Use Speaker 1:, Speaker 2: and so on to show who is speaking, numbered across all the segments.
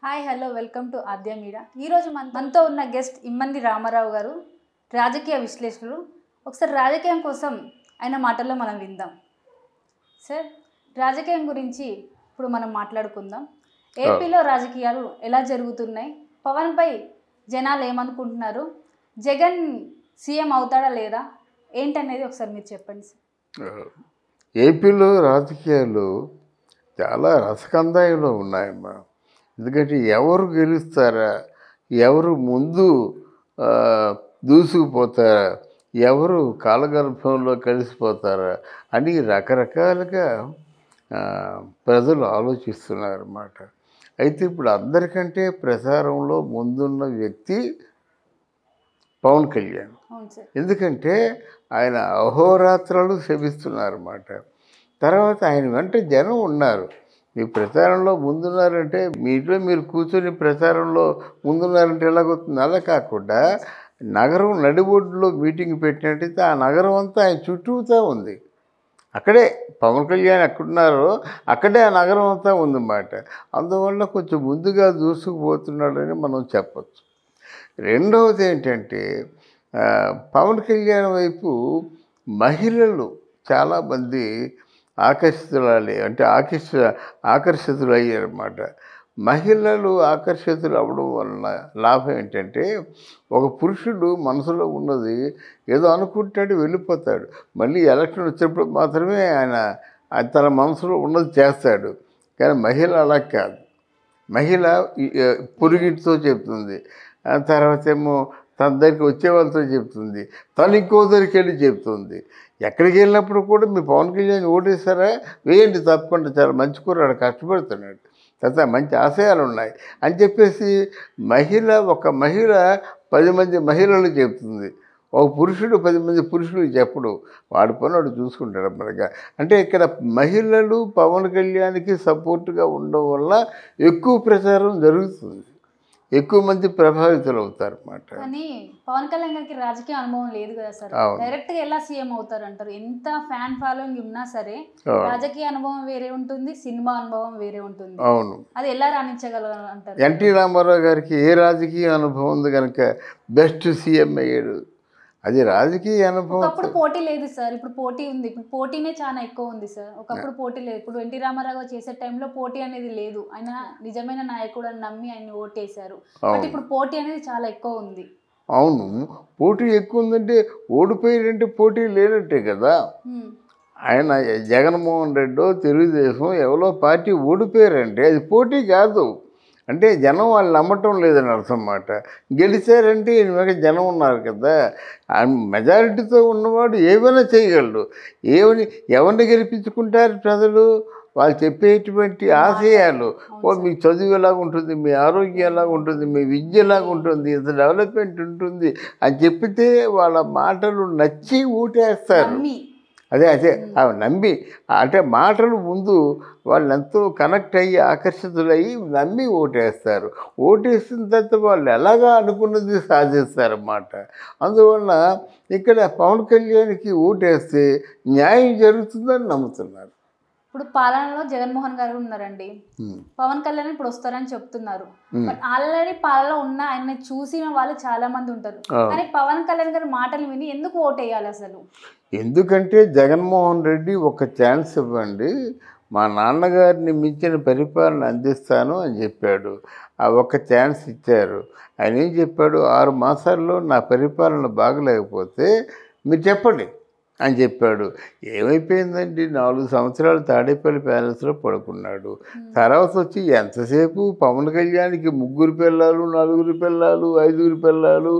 Speaker 1: Hi hello welcome to Aadya media. ఈరోజు మనతో ఉన్న గెస్ట్ ఇమ్మంది రామారావు గారు, రాజకీయ విశ్లేషకులు. ఒకసారి రాజకీయం కోసం ఆయన మాటల్లో మనం విందాం. సార్, రాజకీయం గురించి ఇప్పుడు మనం మాట్లాడుకుందాం. ఏపీలో రాజకీయాలు ఎలా జరుగుతున్నాయి, పవన్పై జనాలు ఏమనుకుంటున్నారు, జగన్ సీఎం అవుతాడా లేదా ఏంటనేది ఒకసారి మీరు చెప్పండి సార్.
Speaker 2: ఏపీలో రాజకీయాలు చాలా రసకందాయంలో ఉన్నాయమ్మా. ఎందుకంటే ఎవరు గెలుస్తారా, ఎవరు ముందు దూసుకుపోతారా, ఎవరు కాలగర్భంలో కలిసిపోతారా అని రకరకాలుగా ప్రజలు ఆలోచిస్తున్నారు అన్నమాట. అయితే ఇప్పుడు అందరికంటే ప్రచారంలో ముందున్న వ్యక్తి పవన్ కళ్యాణ్. ఎందుకంటే ఆయన అహోరాత్రాలు శ్రమిస్తున్నారన్నమాట. తర్వాత ఆయన వెంట జనం ఉన్నారు. మీ ప్రచారంలో ముందున్నారంటే మీ ఇంట్లో మీరు కూర్చొని ప్రచారంలో ముందున్నారంటే ఎలాగవుతుంది? అలా కాకుండా నగరం నడిబొడ్డులో మీటింగ్ పెట్టినట్టయితే ఆ నగరం అంతా ఆయన చుట్టూతా ఉంది. అక్కడే పవన్ కళ్యాణ్ ఎక్కడున్నారో అక్కడే ఆ నగరం అంతా ఉందన్నమాట. అందువల్ల కొంచెం ముందుగా దూసుకుపోతున్నాడని మనం చెప్పచ్చు. రెండవది ఏంటంటే పవన్ కళ్యాణ్ వైపు మహిళలు చాలామంది ఆకర్షితులు అయ్యారన్నమాట. మహిళలు ఆకర్షితులు అవ్వడం వలన లాభం ఏంటంటే, ఒక పురుషుడు మనసులో ఉన్నది ఏదో అనుకుంటాడు, వెళ్ళిపోతాడు. మళ్ళీ ఎలక్షన్ వచ్చినప్పుడు మాత్రమే ఆయన తన మనసులో ఉన్నది చేస్తాడు. కానీ మహిళ అలా కాదు. మహిళ పొరుగింటితో చెప్తుంది, తర్వాత ఏమో తన దగ్గరికి వచ్చే వాళ్ళతో చెప్తుంది, తను ఇంకో దగ్గరికి వెళ్ళి చెప్తుంది. ఎక్కడికి వెళ్ళినప్పుడు కూడా మీ పవన్ కళ్యాణ్ ఓటేస్తారా, వేయండి తప్పకుండా, చాలా మంచి కుర్రాడు, కష్టపడుతున్నాడు, తర్వాత మంచి ఆశయాలు ఉన్నాయి అని చెప్పేసి ఒక మహిళ 10 మంది మహిళలు చెప్తుంది. ఒక పురుషుడు 10 మంది పురుషులకు చెప్పడు, వాడి పని వాడు చూసుకుంటాడు అన్నమాట. అంటే ఇక్కడ మహిళలు పవన్ కళ్యాణ్కి సపోర్ట్గా ఉండడం వల్ల ఎక్కువ ప్రచారం జరుగుతుంది, ఎక్కువ మంది ప్రభావితులు అవుతారు అన్నమాట.
Speaker 1: కానీ పవన్ కళ్యాణ్ గారికి రాజకీయ అనుభవం లేదు కదా సార్. డైరెక్ట్ గా ఎలా సీఎం అవుతారు అంటారు? ఎంత ఫ్యాన్ ఫాలోయింగ్ ఉన్నా సరే రాజకీయ అనుభవం వేరే ఉంటుంది, సినిమా అనుభవం వేరే ఉంటుంది.
Speaker 2: అవును,
Speaker 1: అది ఎలా రాణించగలరు అంటారు?
Speaker 2: ఎన్టీ రామారావు గారికి ఏ రాజకీయ అనుభవం ఉంది కనుక బెస్ట్ సీఎం అయ్యాడు. అది రాజకీయ అనుభవం.
Speaker 1: ఒకప్పుడు పోటీ లేదు సార్, ఇప్పుడు పోటీ ఉంది. ఇప్పుడు పోటీనే చాలా ఎక్కువ ఉంది సార్. ఒకప్పుడు పోటీ లేదు. ఇప్పుడు ఎన్టీ రామారావు చేసే టైంలో పోటీ అనేది లేదు. ఆయన నిజమైన నాయకుడు అని నమ్మి ఆయన ఓటేశారు. బట్ ఇప్పుడు పోటీ అనేది చాలా ఎక్కువ ఉంది.
Speaker 2: అవును, పోటీ ఎక్కువ ఉందంటే ఓడిపోయారంటే పోటీ లేనట్టే కదా. ఆయన జగన్మోహన్ రెడ్డి తెలుగుదేశం ఎవరో పార్టీ ఓడిపోయారంటే అది పోటీ కాదు. అంటే జనం వాళ్ళు నమ్మటం లేదని అర్థం అన్నమాట. గెలిచారంటే వెనక జనం ఉన్నారు కదా. మెజారిటీతో ఉన్నవాడు ఏమైనా చేయగలడు. ఎవరిని గెలిపించుకుంటారు ప్రజలు? వాళ్ళు చెప్పేటువంటి ఆశయాలు, మీకు చదువు ఎలాగ ఉంటుంది, మీ ఆరోగ్యం ఎలాగ ఉంటుంది, మీ విద్య ఎలాగ ఉంటుంది, ఇంత డెవలప్మెంట్ ఉంటుంది అని చెప్పితే వాళ్ళ మాటలు నచ్చి ఊటేస్తారు. అదే అవి నమ్మి, అంటే మాటలు ముందు వాళ్ళు ఎంతో కనెక్ట్ అయ్యి ఆకర్షితులయ్యి నమ్మి ఓటేస్తారు. ఓటేసిన తర్వాత వాళ్ళు ఎలాగా అనుకున్నది సాధిస్తారన్నమాట. అందువల్ల ఇక్కడ పవన్ కళ్యాణ్కి ఓటేస్తే న్యాయం జరుగుతుందని నమ్ముతున్నారు.
Speaker 1: ఇప్పుడు పాలనలో జగన్మోహన్ గారు ఉన్నారండి, పవన్ కళ్యాణ్ ఇప్పుడు వస్తారని చెప్తున్నారు. బట్ ఆల్రెడీ పాలనలో ఉన్న ఆయన చూసిన వాళ్ళు చాలా మంది ఉంటారు. కానీ పవన్ కళ్యాణ్ గారి మాటలు విని ఎందుకు ఓటేయాలి అసలు?
Speaker 2: ఎందుకంటే జగన్మోహన్ రెడ్డి ఒక ఛాన్స్ ఇవ్వండి, మా నాన్నగారిని మించిన పరిపాలన అందిస్తాను అని చెప్పాడు. ఆ ఒక్క ఛాన్స్ ఇచ్చారు. ఆయన ఏం చెప్పాడు? 6 మాసాల్లో నా పరిపాలన బాగలేకపోతే మీరు చెప్పండి అని చెప్పాడు. ఏమైపోయిందండి? 4 సంవత్సరాలు తాడేపల్లి ప్యాలెస్లో పడుకున్నాడు. తర్వాత వచ్చి ఎంతసేపు పవన్ కళ్యాణ్కి 3 పిల్లలు, 4 పిల్లలు, 5 పిల్లలు,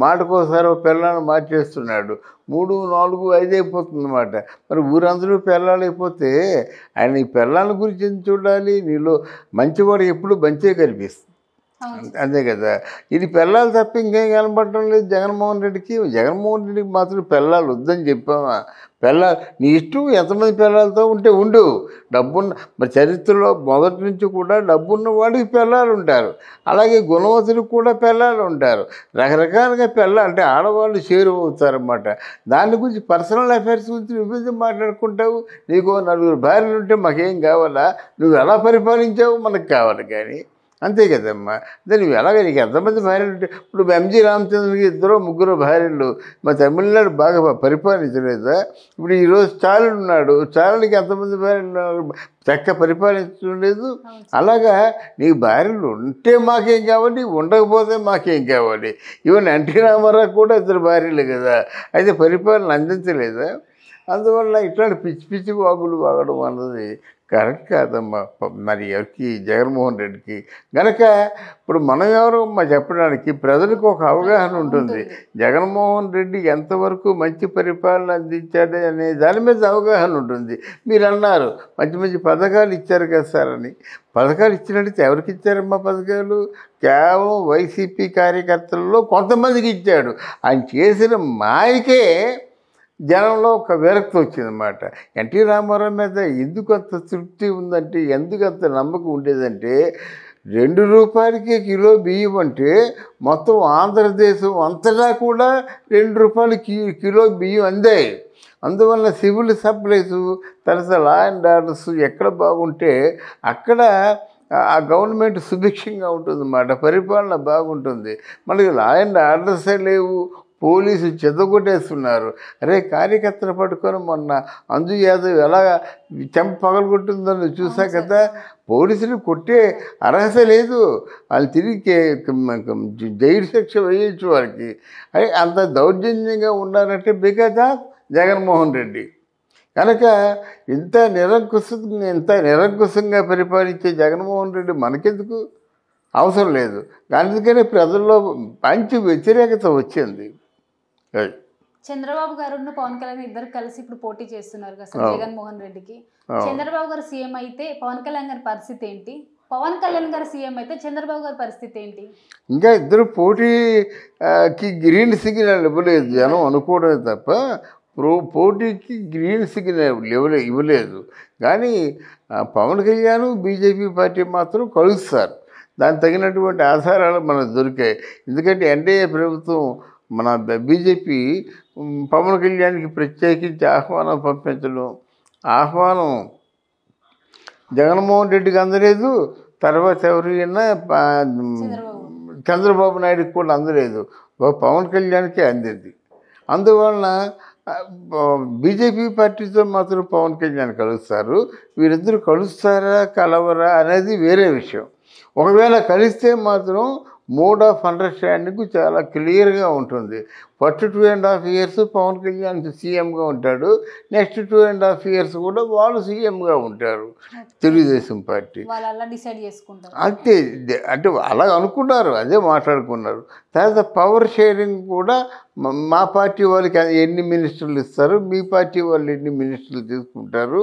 Speaker 2: మాటకోసారి ఒక పిల్లను మార్చేస్తున్నాడు. 3, 4, 5 అయిపోతుంది అన్నమాట. మరి ఊరందరూ పిల్లలు అయిపోతే ఆయన ఈ పిల్లల గురించి ఎందుకు చూడాలి? నీలో మంచివాడు ఎప్పుడు మంచే కనిపిస్తుంది, అంతే కదా. ఇది పిల్లలు తప్ప ఇంకేం కనపడటం లేదు జగన్మోహన్ రెడ్డికి. జగన్మోహన్ రెడ్డికి మాత్రం పిల్లలు వద్దని చెప్పామా? నీ ఇష్టం, ఎంతమంది పిల్లలతో ఉంటే ఉండు. మరి చరిత్రలో మొదటి నుంచి కూడా డబ్బున్న వాడికి పిల్లలు ఉంటారు, అలాగే గుణవంతుడికి కూడా పిల్లలు ఉంటారు. రకరకాలుగా అంటే ఆడవాళ్ళు షేర్ అవుతారన్నమాట. దాని గురించి పర్సనల్ అఫైర్స్ గురించి నువ్వు మాట్లాడుకుంటావు. నీకు 4 భార్యలు ఉంటే మాకేం కావాలా? నువ్వు ఎలా పరిపాలించావు మనకు కావాలి. కానీ అంతే కదమ్మా. అదే నువ్వు ఎలాగ నీకు ఎంతమంది భార్యలు ఉంటే ఇప్పుడు ఎంజి రామచంద్రకి 2-3 భార్యలు, మా తమిళనాడు బాగా పరిపాలించలేదా? ఇప్పుడు ఈరోజు స్టాలిన్ ఉన్నాడు, స్టాలిన్కి ఎంతమంది భార్యలు చక్క పరిపాలించడం లేదు. అలాగా నీకు భార్యలు ఉంటే మాకేం కావాలి, ఉండకపోతే మాకేం కావాలి. ఈవెన్ ఎన్టీ రామారావు కూడా 2 భార్యలు కదా, అయితే పరిపాలన అందించలేదా? అందువల్ల ఇట్లాంటి పిచ్చి పిచ్చి వాగులు వాగడం అన్నది కరెక్ట్ కాదమ్మా. మరి ఎవరికి, జగన్మోహన్ రెడ్డికి గనక ఇప్పుడు మనం ఎవరు చెప్పడానికి ప్రజలకు ఒక అవగాహన ఉంటుంది. జగన్మోహన్ రెడ్డి ఎంతవరకు మంచి పరిపాలన అందించాడు అనే దాని మీద అవగాహన ఉంటుంది. మీరు అన్నారు మంచి మంచి పథకాలు ఇచ్చారు కదా సార్ అని. పథకాలు ఇచ్చినట్టు ఎవరికి ఇచ్చారమ్మా పథకాలు? కేవలం వైసీపీ కార్యకర్తలలో కొంతమందికి ఇచ్చాడు. ఆయన చేసిన మాయకే జనంలో ఒక విరక్తి వచ్చిందన్నమాట. ఎన్టీ రామారావు మీద ఎందుకు అంత తృప్తి ఉందంటే, ఎందుకు అంత నమ్మకం ఉండేదంటే, 2 రూపాయలకి కిలో బియ్యం అంటే మొత్తం ఆంధ్రదేశం అంతటా కూడా 2 రూపాయలు కిలో బియ్యం అందాయి. అందువల్ల సివిల్ సప్లైస్, తర్వాత లా అండ్ ఆర్డర్స్ ఎక్కడ బాగుంటే అక్కడ ఆ గవర్నమెంట్ సుభిక్షంగా ఉంటుందన్నమాట, పరిపాలన బాగుంటుంది. మనకి లా అండ్ ఆర్డర్సే లేవు, పోలీసు చెదగొట్టేస్తున్నారు. అరే కార్యకర్తలు పట్టుకొని మొన్న అంజు యాదవ్ ఎలా చెంప పగలగొట్టిందో చూసా కదా. పోలీసులు కొట్టే అర్హత లేదు, వాళ్ళు తిరిగి జైలు శిక్ష వేయచ్చు వాళ్ళకి. అరే అంత దౌర్జన్యంగా ఉన్నారంటే బికాజ్ ఆఫ్ జగన్మోహన్ రెడ్డి. కనుక ఇంత నిరంకుశంగా పరిపాలించే జగన్మోహన్ రెడ్డి మనకెందుకు అవసరం లేదు. అందుకనే ప్రజల్లో మంచి వ్యతిరేకత వచ్చింది.
Speaker 1: చంద్రబాబు గారు పవన్ కళ్యాణ్ ఇద్దరు కలిసి ఇప్పుడు పోటీ చేస్తున్నారు కదా జగన్మోహన్ రెడ్డికి. చంద్రబాబు గారు సీఎం అయితే పవన్ కళ్యాణ్ గారి పరిస్థితి ఏంటి? పవన్ కళ్యాణ్ గారు సీఎం అయితే చంద్రబాబు గారి పరిస్థితి ఏంటి?
Speaker 2: ఇంకా ఇద్దరు పోటీకి గ్రీన్ సిగ్నల్ ఇవ్వలేదు జనం అనుకోవడమే తప్ప పోటీకి గ్రీన్ సిగ్నల్ ఇవ్వలేదు. కానీ పవన్ కళ్యాణ్ బీజేపీ పార్టీ మాత్రం కలుస్తారు. దానికి తగినటువంటి ఆధారాలు మనకు దొరికాయి. ఎందుకంటే ఎన్డీఏ ప్రభుత్వం మన బీజేపీ పవన్ కళ్యాణ్కి ప్రత్యేకించి ఆహ్వానం పంపించడం, ఆహ్వానం జగన్మోహన్ రెడ్డికి అందలేదు, తర్వాత ఎవరైనా చంద్రబాబు నాయుడుకి కూడా అందలేదు, పవన్ కళ్యాణ్కి అందింది. అందువలన బీజేపీ పార్టీతో మాత్రం పవన్ కళ్యాణ్ కలుస్తారు. వీరిద్దరూ కలుస్తారా కలవరా అనేది వేరే విషయం. ఒకవేళ కలిస్తే మాత్రం మోడ్ ఆఫ్ అండర్స్టాండింగ్ చాలా క్లియర్గా ఉంటుంది. ఫస్ట్ 2.5 years పవన్ కళ్యాణ్ సీఎంగా ఉంటాడు, నెక్స్ట్ 2.5 years కూడా వాళ్ళు సీఎంగా ఉంటారు తెలుగుదేశం పార్టీ. అంతే, అంటే అలా అనుకున్నారు, అదే మాట్లాడుకున్నారు. తర్వాత పవర్ షేరింగ్ కూడా మా పార్టీ వాళ్ళకి ఎన్ని మినిస్టర్లు ఇస్తారు, మీ పార్టీ వాళ్ళు ఎన్ని మినిస్టర్లు తీసుకుంటారు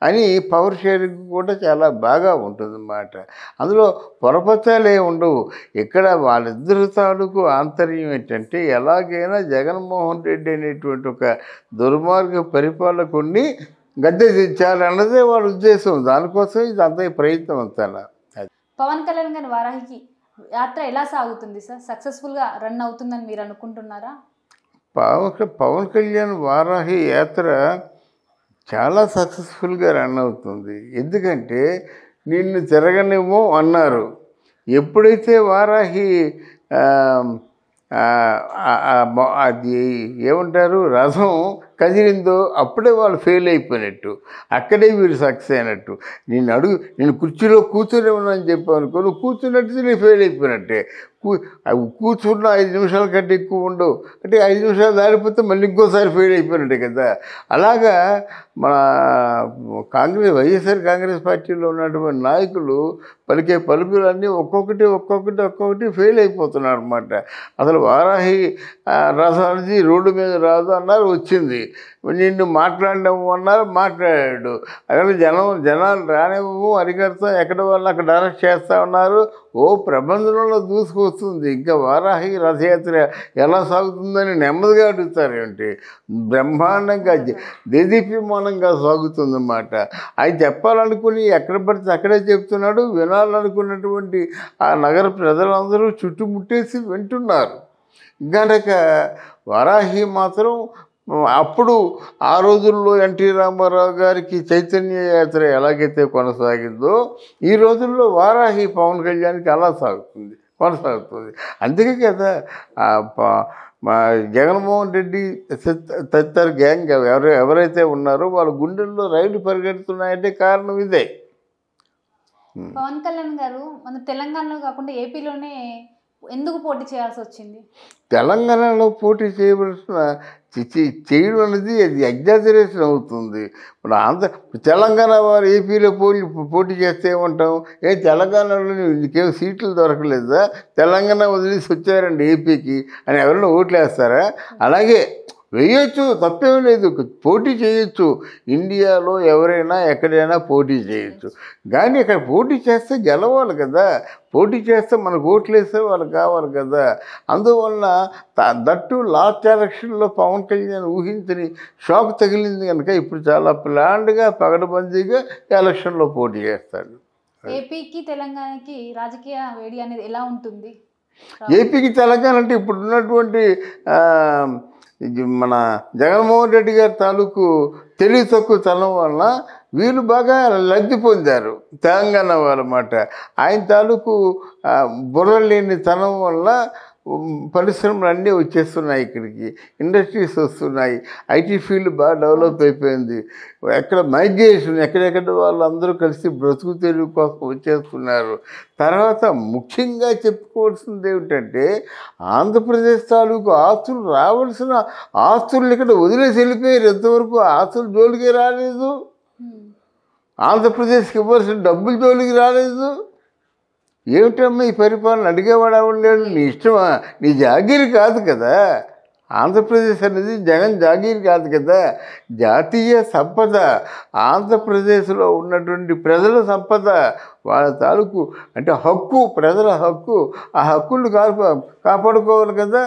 Speaker 2: అని పవర్ షేరింగ్ కూడా చాలా బాగా ఉంటుందన్నమాట. అందులో పొరపచ్చాలే ఉండవు. ఇక్కడ వాళ్ళిద్దరు తాలూకు ఆంతర్యం ఏంటంటే, ఎలాగైనా జగన్మోహన్ రెడ్డి అనేటువంటి ఒక దుర్మార్గ పరిపాలకుడిని గద్దె దించాలన్నదే వాళ్ళ ఉద్దేశం. దానికోసం ఇదంతా ప్రయత్నం అంతా.
Speaker 1: పవన్ కళ్యాణ్ గారి వారాహికి యాత్ర ఎలా సాగుతుంది సార్? సక్సెస్ఫుల్గా రన్ అవుతుందని మీరు అనుకుంటున్నారా?
Speaker 2: పవన్ కళ్యాణ్ వారాహి యాత్ర చాలా సక్సెస్ఫుల్గా రన్ అవుతుంది. ఎందుకంటే నిన్ను తిరగనివ్వం అన్నారు. ఎప్పుడైతే వారాహి అది ఏమంటారు రథం కదిలిందో అప్పుడే వాళ్ళు ఫెయిల్ అయిపోయినట్టు, అక్కడే వీరు సక్సెస్ అయినట్టు. నేను కుర్చీలో కూర్చొని ఉన్నానని చెప్పాను అనుకో, నువ్వు కూర్చున్నట్టు నేను ఫెయిల్ అయిపోయినట్టే. కూర్చున్న 5 నిమిషాల కంటే ఎక్కువ ఉండవు, అంటే 5 నిమిషాలు దాటిపోతే మళ్ళీ ఇంకోసారి ఫెయిల్ అయిపోయినట్టే కదా. అలాగా మన వైఎస్ఆర్ కాంగ్రెస్ పార్టీలో ఉన్నటువంటి నాయకులు పలికే పలుకులన్నీ ఒక్కొక్కటి ఫెయిల్ అయిపోతున్నారు అనమాట. అసలు వారాహి రథం అనేది రోడ్డు మీద రాదు అన్నారు, వచ్చింది. నిన్ను మాట్లాడినవు అన్నారు, మాట్లాడాడు. అక్కడ జనాలు రానివ్వము, అరికడతాం, ఎక్కడ వాళ్ళు అక్కడ అరెస్ట్ చేస్తా ఉన్నారు. ప్రబంధంలో దూసుకొస్తుంది. ఇంకా వారాహి రథయాత్ర ఎలా సాగుతుందని నెమ్మదిగా అడుగుతారేంటి? బ్రహ్మాండంగా దేదీప్యమానంగా సాగుతుందన్నమాట. ఆయన చెప్పాలనుకుని ఎక్కడ పడితే అక్కడే చెప్తున్నాడు. వినాలనుకున్నటువంటి ఆ నగర ప్రజలందరూ చుట్టుముట్టేసి వింటున్నారు. గనక వారాహి మాత్రం అప్పుడు ఆ రోజుల్లో ఎన్టీ రామారావు గారికి చైతన్య యాత్ర ఎలాగైతే కొనసాగిందో ఈ రోజుల్లో వారాహి పవన్ కళ్యాణ్కి అలా కొనసాగుతుంది. అందుకే కదా మా జగన్మోహన్ రెడ్డి తదితర గ్యాంగ్ ఎవరైతే ఉన్నారో వాళ్ళ గుండెల్లో రైలు పరిగెడుతున్నాయంటే కారణం ఇదే.
Speaker 1: పవన్ కళ్యాణ్ గారు మన తెలంగాణలో కాకుండా ఏపీలోనే ఎందుకు పోటీ చేయాల్సి వచ్చింది?
Speaker 2: తెలంగాణలో పోటీ చేయడం అనేది అది ఎగ్జాజరేషన్ అవుతుంది. ఇప్పుడు తెలంగాణ వారు ఏపీలో పోటీ చేస్తే ఏమంటాం, తెలంగాణలో నీకేం సీట్లు దొరకలేదా, తెలంగాణ వదిలేసి వచ్చారండి ఏపీకి అని ఎవరైనా ఓట్లు వేస్తారా? అలాగే వేయచ్చు, తప్పేం లేదు, పోటీ చేయొచ్చు. ఇండియాలో ఎవరైనా ఎక్కడైనా పోటీ చేయొచ్చు. కానీ ఇక్కడ పోటీ చేస్తే గెలవాలి కదా, పోటీ చేస్తే మనకు ఓట్లు వేసే వాళ్ళు కావాలి కదా. అందువలన దట్టు లాస్ట్ ఎలక్షన్లో పవన్ కళ్యాణ్ ఊహించని షాక్ తగిలింది కనుక ఇప్పుడు చాలా ప్లాన్డ్గా పగడబందీగా ఎలక్షన్లో పోటీ చేస్తాడు.
Speaker 1: ఏపీకి తెలంగాణకి రాజకీయ వేడి అనేది ఎలా ఉంటుంది?
Speaker 2: ఏపీకి తెలంగాణ అంటే ఇప్పుడు ఉన్నటువంటి మన జగన్మోహన్ రెడ్డి గారి తాలూకు తెలివి తక్కువ తనం వలన వీళ్ళు బాగా లబ్ధి పొందారు తెలంగాణ వాళ్ళమాట. ఆయన తాలూకు బుర్ర లేని తనం వల్ల పరిశ్రమలు అన్నీ వచ్చేస్తున్నాయి, ఇక్కడికి ఇండస్ట్రీస్ వస్తున్నాయి, ఐటీ ఫీల్డ్ బాగా డెవలప్ అయిపోయింది. ఎక్కడ మైగ్రేషన్, ఎక్కడెక్కడ వాళ్ళందరూ కలిసి బ్రతుకు తెరువు కోసం వచ్చేస్తున్నారు. తర్వాత ముఖ్యంగా చెప్పుకోవాల్సింది ఏమిటంటే ఆంధ్రప్రదేశ్ తాలూకు ఆస్తులు రావాల్సిన ఆస్తులు ఇక్కడ వదిలేసి వెళ్ళిపోయారు. ఎంతవరకు ఆస్తులు జోలికి రాలేదు, ఆంధ్రప్రదేశ్కి ఇవ్వాల్సిన డబ్బులు జోలికి రాలేదు. ఏమిటమ్మా ఈ పరిపాలన అడిగేవాడు ఎవరు లేడు. నీ ఇష్టమా, నీ జాగీరు కాదు కదా. ఆంధ్రప్రదేశ్ అనేది జగన్ జాగీరు కాదు కదా, జాతీయ సంపద. ఆంధ్రప్రదేశ్లో ఉన్నటువంటి ప్రజల సంపద, వాళ్ళ తాలూకు అంటే హక్కు, ప్రజల హక్కు. ఆ హక్కులు కాపాడుకోవాలి కదా.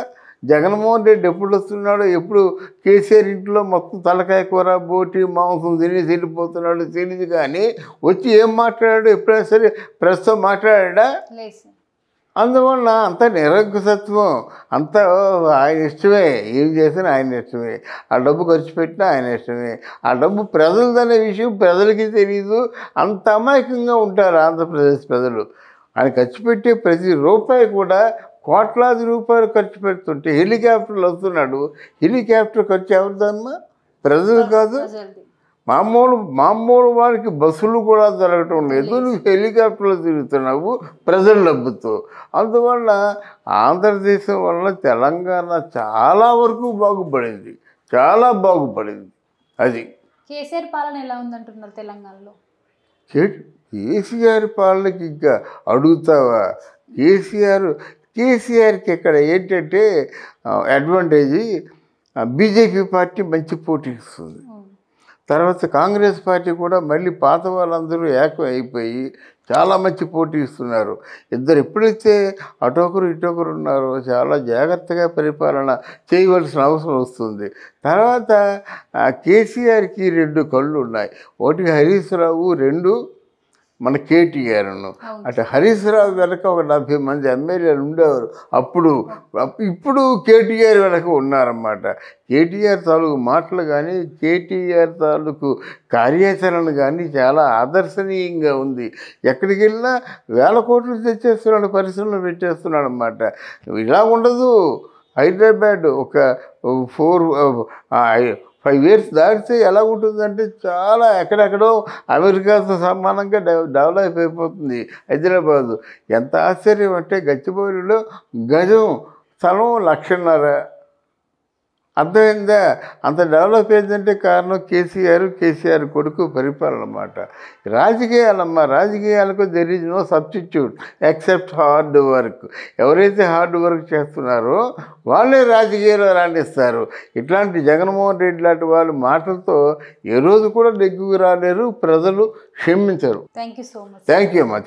Speaker 2: జగన్మోహన్ రెడ్డి ఎప్పుడు వస్తున్నాడో, ఎప్పుడు కేసీఆర్ ఇంట్లో మొత్తం తలకాయ కూర బోటి మాంసం తినేసి వెళ్ళిపోతున్నాడో తెలియదు. కానీ వచ్చి ఏం మాట్లాడాడు, ఎప్పుడైనా సరే ప్రస్తుతం మాట్లాడా? అందువల్ల అంత నిరంకుశత్వం, అంత ఆయన ఇష్టమే, ఏం చేసినా ఆయన ఇష్టమే, ఆ డబ్బు ఖర్చు పెట్టినా ఆయన ఇష్టమే. ఆ డబ్బు ప్రజలదనే విషయం ప్రజలకి తెలియదు. అంత అమాయకంగా ఉంటారు ఆంధ్రప్రదేశ్ ప్రజలు. ఆయన ఖర్చు పెట్టే ప్రతి రూపాయి కూడా కోట్లాది రూపాయలు ఖర్చు పెడుతుంటే హెలికాప్టర్లు వస్తున్నాడు. హెలికాప్టర్ ఖర్చు ఎవరిదమ్మా? ప్రజలు కాదు. మామూలు వారికి బస్సులు కూడా దొరకటం లేదు, నువ్వు హెలికాప్టర్లో తిరుగుతున్నావు ప్రజల డబ్బుతో. అందువల్ల ఆంధ్రదేశం వలన తెలంగాణ చాలా వరకు బాగుపడింది, చాలా బాగుపడింది. అది
Speaker 1: కేసీఆర్ పాలన ఎలా ఉందంటున్నారు తెలంగాణలో?
Speaker 2: కేసీఆర్ పాలనకి ఇంకా అడుగుతావా? కేసీఆర్కి ఇక్కడ ఏంటంటే అడ్వాంటేజీ, బీజేపీ పార్టీ మంచి పోటీ ఇస్తుంది. తర్వాత కాంగ్రెస్ పార్టీ కూడా మళ్ళీ పాత వాళ్ళందరూ ఏకం అయిపోయి చాలా మంచి పోటీ ఇస్తున్నారు. ఇద్దరు ఎప్పుడైతే అటొకరు ఇటొకరు ఉన్నారో చాలా జాగ్రత్తగా పరిపాలన చేయవలసిన అవసరం వస్తుంది. తర్వాత కేసీఆర్కి 2 కళ్ళు ఉన్నాయి. ఒకటి హరీష్ రావు, 2 మన కేటీఆర్ను. అటు హరీష్ రావు వెనక ఒక 70 మంది ఎమ్మెల్యేలు ఉండేవారు అప్పుడు. ఇప్పుడు కేటీఆర్ వెనక ఉన్నారన్నమాట. కేటీఆర్ తాలూకు మాటలు కానీ, కేటీఆర్ తాలూకు కార్యాచరణ కానీ చాలా ఆదర్శనీయంగా ఉంది. ఎక్కడికి వెళ్ళినా 1000 కోట్లు తెచ్చేస్తున్నాడు, పరిశ్రమలు పెట్టేస్తున్నాడు అన్నమాట. ఇలా ఉండదు. హైదరాబాద్ ఒక 5 years దాటితే ఎలా ఉంటుందంటే చాలా ఎక్కడెక్కడో అమెరికాతో సమానంగా డెవలప్ అయిపోతుంది హైదరాబాదు. ఎంత ఆశ్చర్యం అంటే గచ్చిబౌలిలో గజం స్థలం 1,50,000. అర్థమైందా? అంత డెవలప్ అయిందంటే కారణం కేసీఆర్ కొడుకు పరిపాలన అన్నమాట. రాజకీయాలకు there is no substitute except hard work. ఎవరైతే హార్డ్ వర్క్ చేస్తున్నారో వాళ్ళే రాజకీయాల్లో రాణిస్తారు. ఇట్లాంటి జగన్మోహన్ రెడ్డి లాంటి వాళ్ళ మాటలతో ఏ రోజు కూడా నెగ్గుకు రాలేరు, ప్రజలు క్షమించరు.
Speaker 1: Thank you so much.
Speaker 2: Thank you అమ్మా.